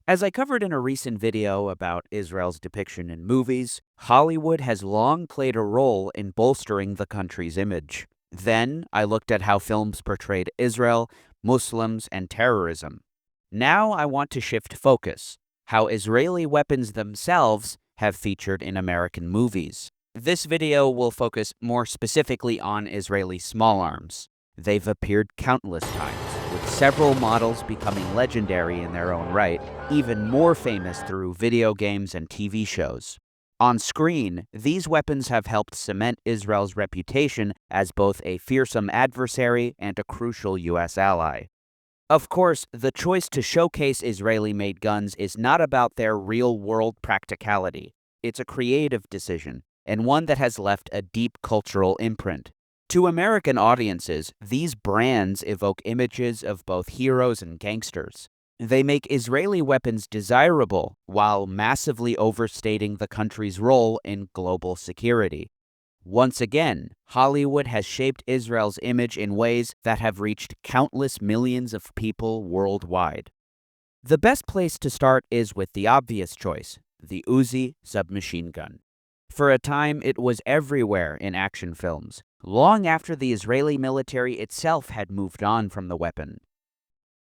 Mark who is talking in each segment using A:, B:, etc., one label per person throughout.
A: As I covered in a recent video about Israel's depiction in movies, Hollywood has long played a role in bolstering the country's image. Then I looked at how films portrayed Israel, Muslims, and terrorism. Now I want to shift focus, how Israeli weapons themselves have featured in American movies. This video will focus more specifically on Israeli small arms. They've appeared countless times, with several models becoming legendary in their own right, even more famous through video games and TV shows. On screen, these weapons have helped cement Israel's reputation as both a fearsome adversary and a crucial U.S. ally. Of course, the choice to showcase Israeli-made guns is not about their real-world practicality. It's a creative decision, and one that has left a deep cultural imprint. To American audiences, these brands evoke images of both heroes and gangsters. They make Israeli weapons desirable while massively overstating the country's role in global security. Once again, Hollywood has shaped Israel's image in ways that have reached countless millions of people worldwide. The best place to start is with the obvious choice, the Uzi submachine gun. For a time, it was everywhere in action films, long after the Israeli military itself had moved on from the weapon.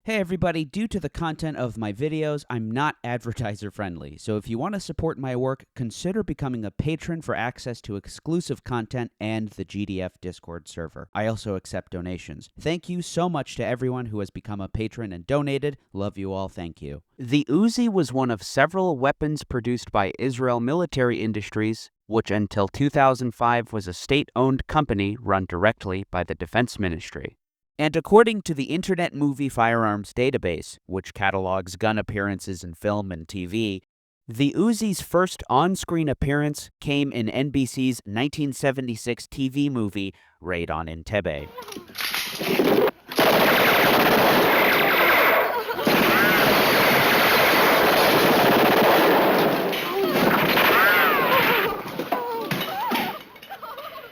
A: Hey everybody, due to the content of my videos, I'm not advertiser friendly, so if you want to support my work, consider becoming a patron for access to exclusive content and the GDF Discord server. I also accept donations. Thank you so much to everyone who has become a patron and donated. Love you all, thank you. The Uzi was one of several weapons produced by Israel Military Industries, which until 2005 was a state-owned company run directly by the Defense Ministry. And according to the Internet Movie Firearms Database, which catalogs gun appearances in film and TV, the Uzi's first on-screen appearance came in NBC's 1976 TV movie Raid on Entebbe.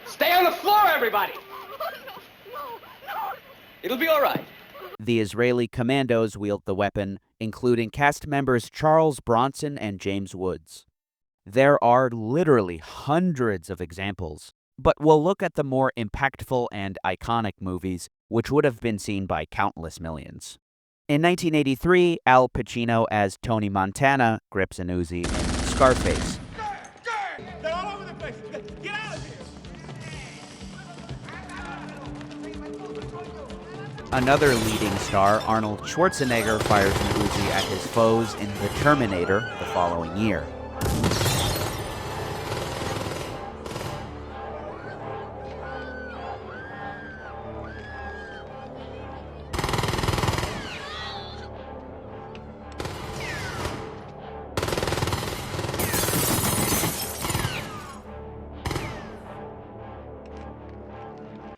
B: Stay on the floor, everybody! It'll be all right.
A: The Israeli commandos wield the weapon, including cast members Charles Bronson and James Woods. There are literally hundreds of examples, but we'll look at the more impactful and iconic movies, which would have been seen by countless millions. In 1983, Al Pacino as Tony Montana grips an Uzi in Scarface.
C: They're all over the place. Get out of here!
A: Another leading star, Arnold Schwarzenegger, fires an Uzi at his foes in The Terminator the following year.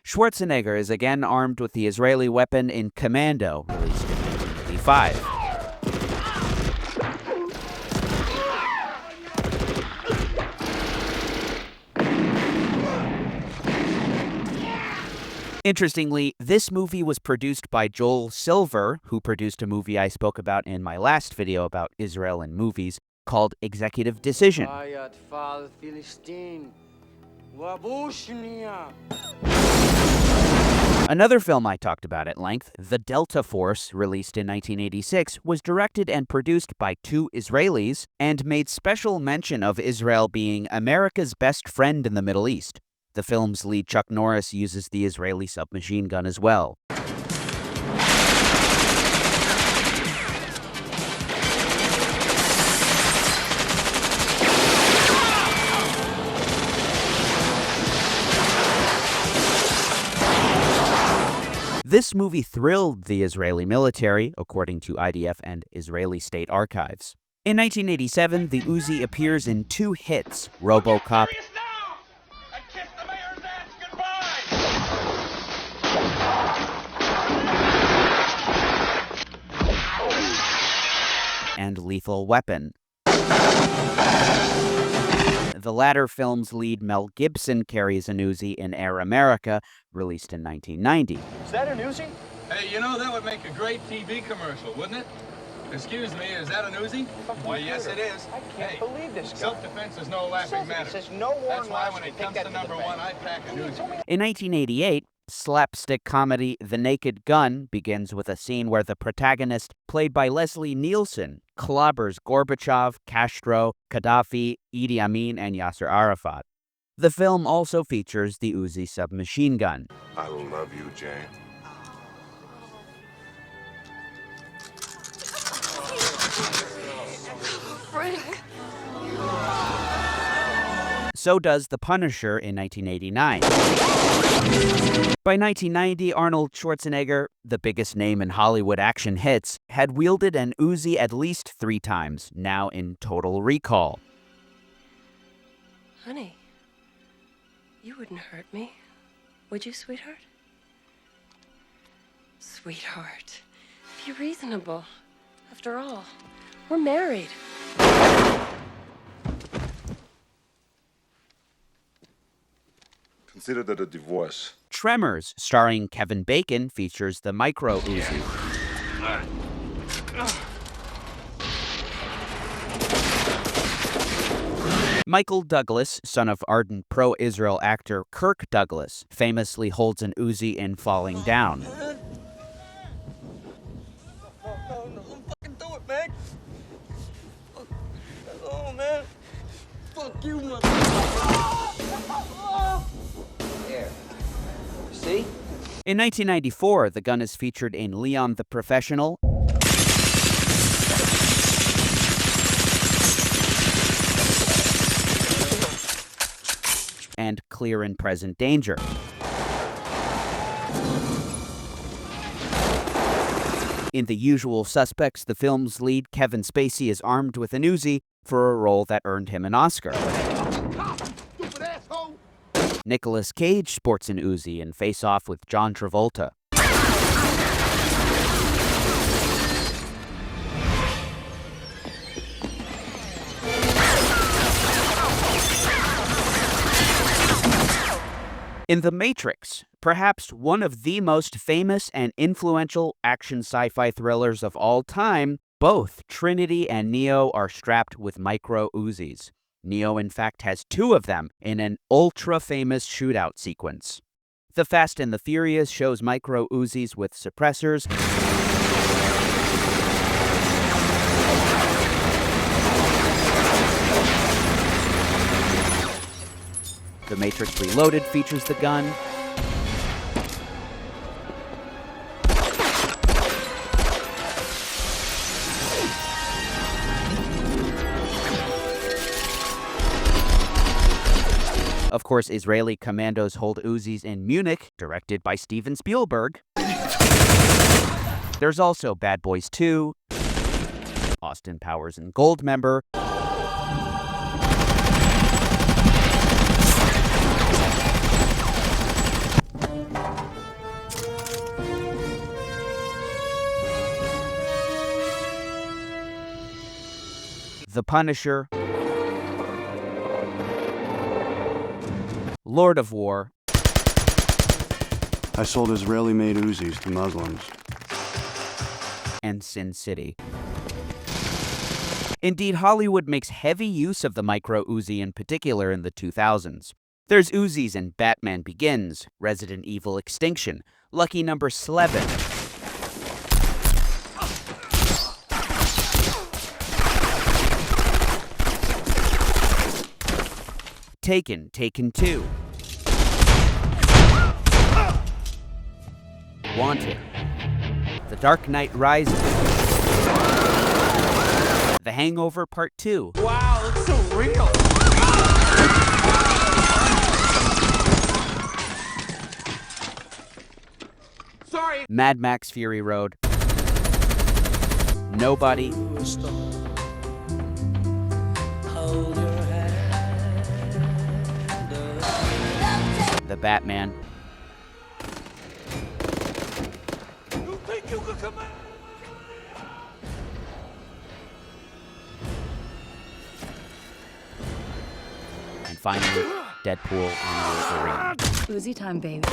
A: Schwarzenegger is again armed with the Israeli weapon in Commando, released in 1985. Interestingly, this movie was produced by Joel Silver, who produced a movie I spoke about in my last video about Israel and movies, called Executive Decision. Another film I talked about at length, The Delta Force, released in 1986, was directed and produced by two Israelis and made special mention of Israel being America's best friend in the Middle East. The film's lead Chuck Norris uses the Israeli submachine gun as well. This movie thrilled the Israeli military, according to IDF and Israeli state archives. In 1987, the Uzi appears in two hits, RoboCop and Lethal Weapon. The latter film's lead, Mel Gibson, carries an Uzi in Air America, released in 1990.
C: Is that an Uzi?
D: Hey, you know, that would make a great TV commercial, wouldn't it? Excuse me, is that an Uzi? Why, yes, it is.
C: I can't believe this guy.
D: Self-defense is no laughing matter.
C: It says no warrant.
D: That's why when it comes to number one, I pack a Uzi.
A: In 1988, slapstick comedy The Naked Gun begins with a scene where the protagonist, played by Leslie Nielsen, clobbers Gorbachev, Castro, Gaddafi, Idi Amin, and Yasser Arafat. The film also features the Uzi submachine gun.
E: I love you, Jane.
F: Frank.
A: So does The Punisher in 1989. By 1990, Arnold Schwarzenegger, the biggest name in Hollywood action hits, had wielded an Uzi at least 3 times, now in Total Recall.
F: Honey, you wouldn't hurt me, would you, sweetheart? Sweetheart, be reasonable. After all, we're married.
E: Consider that a divorce.
A: Tremors, starring Kevin Bacon, features the micro Uzi. Michael Douglas, son of ardent pro-Israel actor Kirk Douglas, famously holds an Uzi in Falling Down.
G: Don't fucking do it, man. Oh, man. Fuck you,
B: Here. See?
A: In 1994, the gun is featured in Leon the Professional and Clear and Present Danger. In The Usual Suspects, the film's lead, Kevin Spacey, is armed with an Uzi for a role that earned him an Oscar. Nicolas Cage sports an Uzi in Face Off with John Travolta. In The Matrix, perhaps one of the most famous and influential action sci-fi thrillers of all time, both Trinity and Neo are strapped with micro Uzis. Neo, in fact, has 2 of them in an ultra-famous shootout sequence. The Fast and the Furious shows micro Uzis with suppressors. The Matrix Reloaded features the gun. Of course, Israeli commandos hold Uzis in Munich, directed by Steven Spielberg. There's also Bad Boys 2, Austin Powers and Goldmember, The Punisher, Lord of War,
H: I sold Israeli-made Uzis to Muslims.
A: and Sin City. Indeed, Hollywood makes heavy use of the micro Uzi in particular in the 2000s. There's Uzis in Batman Begins, Resident Evil Extinction, Lucky Number 11, Taken, Taken 2, Wanted, The Dark Knight Rises, The Hangover Part 2,
C: Wow, it's so real. Sorry.
A: Mad Max Fury Road, Nobody, The Batman,
C: You think you could come out?
A: and finally, Deadpool and Wolverine.
F: Uzi time, baby.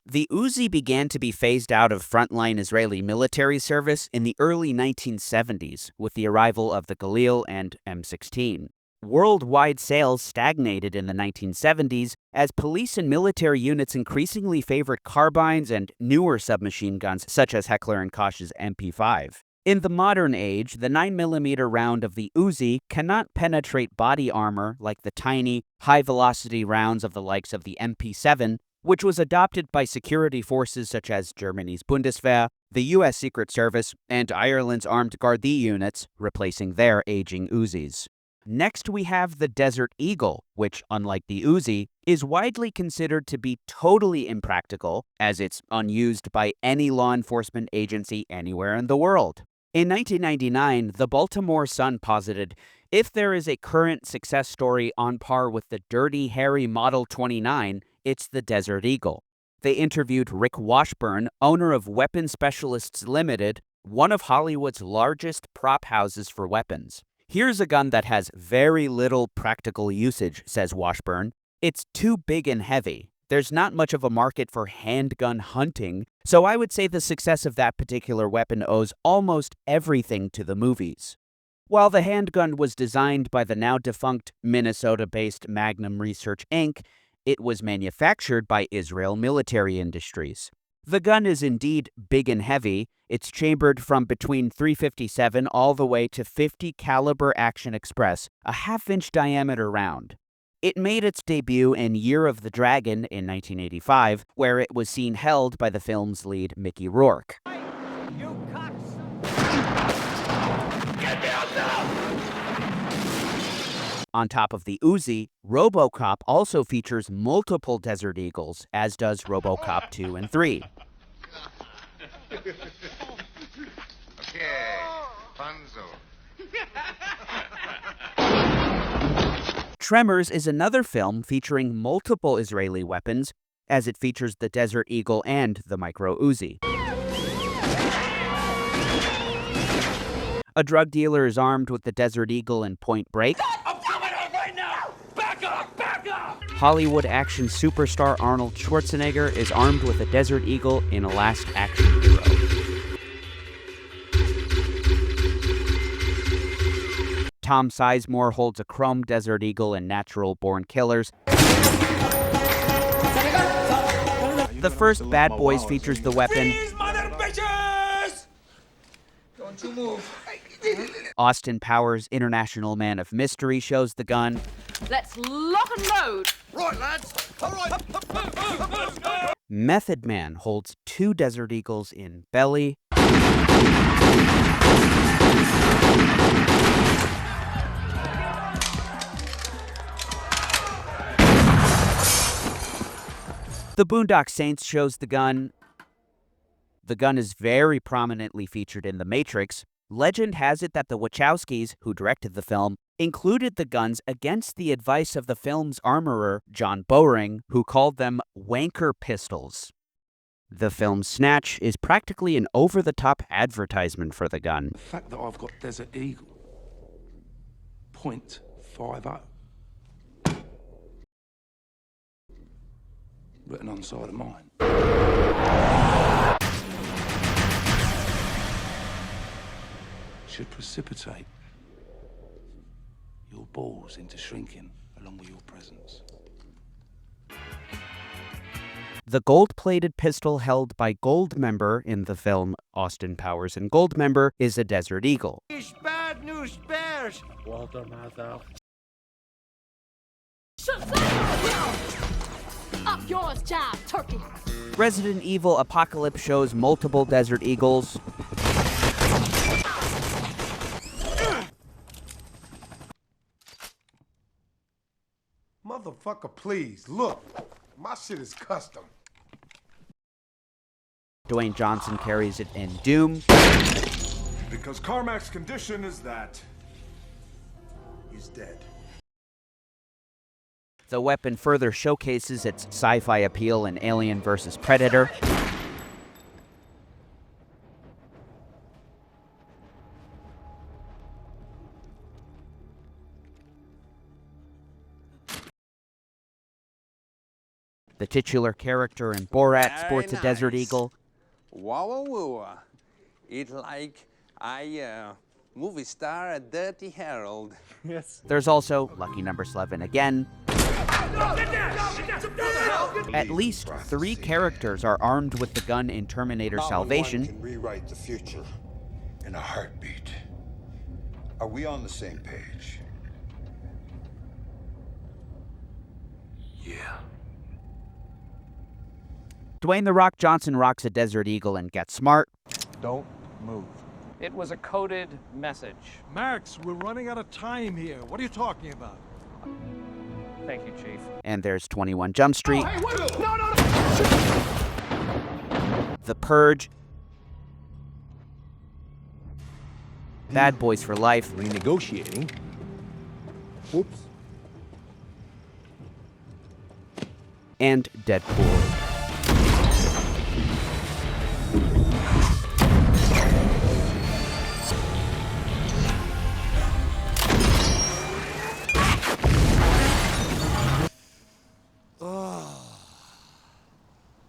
A: The Uzi began to be phased out of frontline Israeli military service in the early 1970s with the arrival of the Galil and M16. Worldwide sales stagnated in the 1970s as police and military units increasingly favored carbines and newer submachine guns such as Heckler & Koch's MP5. In the modern age, the 9mm round of the Uzi cannot penetrate body armor like the tiny, high-velocity rounds of the likes of the MP7, which was adopted by security forces such as Germany's Bundeswehr, the U.S. Secret Service, and Ireland's Armed Gardaí units, replacing their aging Uzis. Next, we have the Desert Eagle, which, unlike the Uzi, is widely considered to be totally impractical, as it's unused by any law enforcement agency anywhere in the world. In 1999, the Baltimore Sun posited, if there is a current success story on par with the Dirty Harry Model 29, it's the Desert Eagle. They interviewed Rick Washburn, owner of Weapon Specialists Limited, one of Hollywood's largest prop houses for weapons. Here's a gun that has very little practical usage, says Washburn. It's too big and heavy. There's not much of a market for handgun hunting, so I would say the success of that particular weapon owes almost everything to the movies. While the handgun was designed by the now-defunct Minnesota-based Magnum Research Inc., it was manufactured by Israel Military Industries. The gun is indeed big and heavy. It's chambered from between .357 all the way to .50 caliber Action Express, a half-inch diameter round. It made its debut in Year of the Dragon in 1985, where it was seen held by the film's lead Mickey Rourke. On top of the Uzi, RoboCop also features multiple Desert Eagles, as does RoboCop 2 and 3.
E: Okay, Funzo.
A: Tremors is another film featuring multiple Israeli weapons, as it features the Desert Eagle and the Micro Uzi. A drug dealer is armed with the Desert Eagle in Point Break.
C: I'm coming up right now! Back up! Back up!
A: Hollywood action superstar Arnold Schwarzenegger is armed with a Desert Eagle in A Last Action Hero. Tom Sizemore holds a chrome Desert Eagle in Natural Born Killers. The first Bad Boys features the weapon.
C: Freeze, mother bitches!
B: Don't you move.
A: Austin Powers' International Man of Mystery shows the gun.
F: Let's lock and load.
G: Right, lads. All right.
A: Method Man holds two Desert Eagles in Belly. The Boondock Saints shows the gun. The gun is very prominently featured in The Matrix. Legend has it that the Wachowskis, who directed the film, included the guns against the advice of the film's armorer, John Bowring, who called them wanker pistols. The film Snatch is practically an over-the-top advertisement for the gun.
I: The fact that I've got Desert Eagle, .50, written on the side of mine. Should precipitate your balls into shrinking along with your presence.
A: The gold-plated pistol held by Goldmember in the film Austin Powers and Goldmember is a Desert Eagle.
G: Bad news bears.
J: Up yours, job, turkey.
A: Resident Evil Apocalypse shows multiple Desert Eagles.
K: Motherfucker, please, look. My shit is custom.
A: Dwayne Johnson carries it in Doom.
K: Because Carmack's condition is that he's dead.
A: The weapon further showcases its sci-fi appeal in Alien vs. Predator. The titular character in Borat sports a Desert Eagle.
L: Wow, wow. It's like movie star at Dirty Harold.
B: Yes.
A: There's also Lucky Number 11 again. At least 3 characters are armed with the gun in Terminator Salvation.
E: Can rewrite the future in a heartbeat. Are we on the same page?
I: Yeah.
A: Dwayne "The Rock" Johnson rocks a Desert Eagle and gets smart.
B: Don't move.
M: It was a coded message.
G: Max, we're running out of time here. What are you talking about?
M: Thank you, Chief.
A: And there's 21 Jump Street.
J: Hey, wait! No, no, no!
A: The Purge. Bad Boys for Life.
B: Renegotiating. Oops.
A: And Deadpool.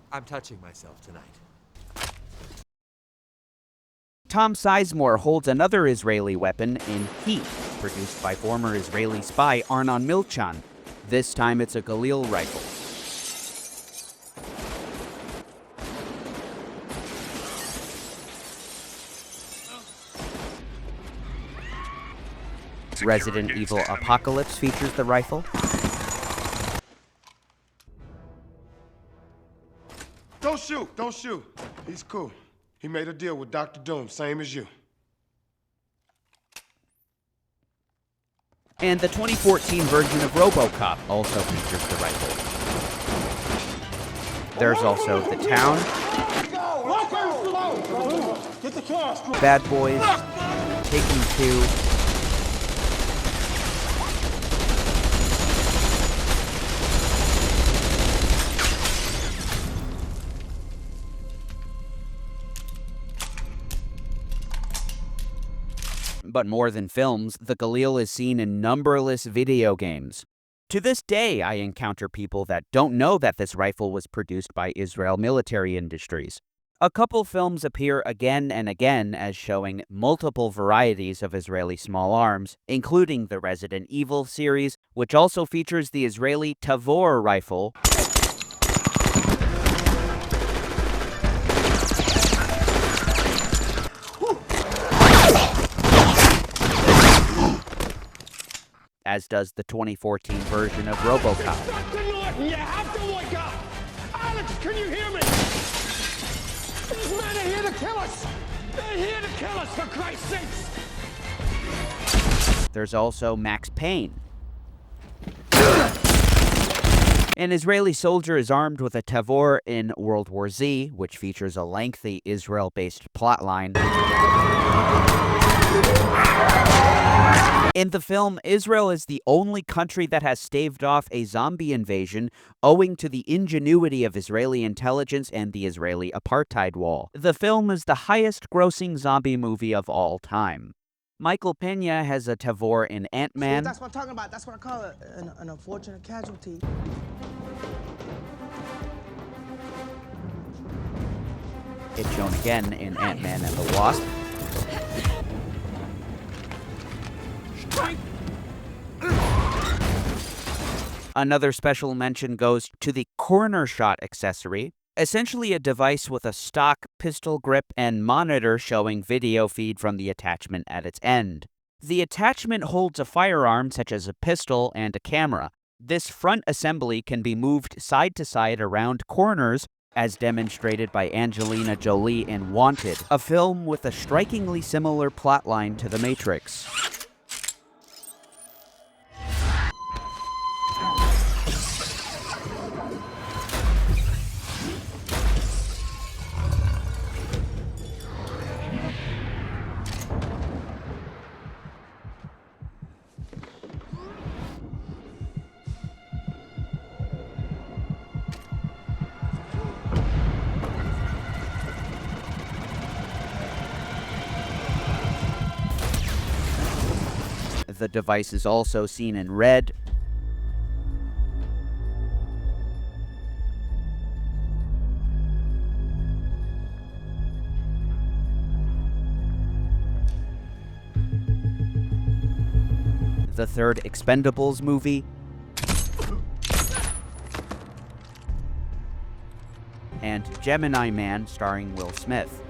B: I'm touching myself tonight.
A: Tom Sizemore holds another Israeli weapon in Heat, produced by former Israeli spy Arnon Milchan. This time it's a Galil rifle. Resident Evil Apocalypse features the rifle.
K: Don't shoot, don't shoot. He's cool. He made a deal with Dr. Doom, same as you.
A: And the 2014 version of RoboCop also features the rifle. There's also The Town, Bad Boys, Taking Two, but more than films, the Galil is seen in numberless video games. To this day, I encounter people that don't know that this rifle was produced by Israel Military Industries. A couple films appear again and again as showing multiple varieties of Israeli small arms, including the Resident Evil series, which also features the Israeli Tavor rifle, as does the 2014 version of RoboCop.
C: You have to wake up! Alex, can you hear me? These men are here to kill us! They're here to kill us, for Christ's sakes!
A: There's also Max Payne. An Israeli soldier is armed with a Tavor in World War Z, which features a lengthy Israel-based plotline. In the film, Israel is the only country that has staved off a zombie invasion owing to the ingenuity of Israeli intelligence and the Israeli apartheid wall. The film is the highest-grossing zombie movie of all time. Michael Pena has a Tavor in Ant-Man.
N: That's what I'm talking about. That's what I call an unfortunate casualty.
A: It's shown again in Ant-Man and the Wasp. Another special mention goes to the corner shot accessory, essentially a device with a stock pistol grip and monitor showing video feed from the attachment at its end. The attachment holds a firearm such as a pistol and a camera. This front assembly can be moved side to side around corners, as demonstrated by Angelina Jolie in Wanted, a film with a strikingly similar plotline to The Matrix. The device is also seen in red, the third Expendables movie, and Gemini Man starring Will Smith.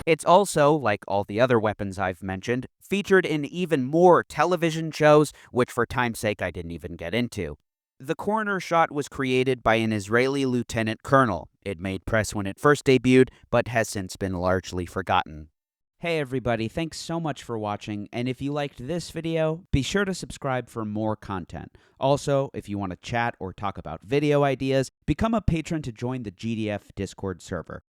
A: It's also, like all the other weapons I've mentioned, featured in even more television shows, which for time's sake I didn't even get into. The corner shot was created by an Israeli lieutenant colonel. It made press when it first debuted, but has since been largely forgotten. Hey everybody, thanks so much for watching, and if you liked this video, be sure to subscribe for more content. Also, if you want to chat or talk about video ideas, become a patron to join the GDF Discord server.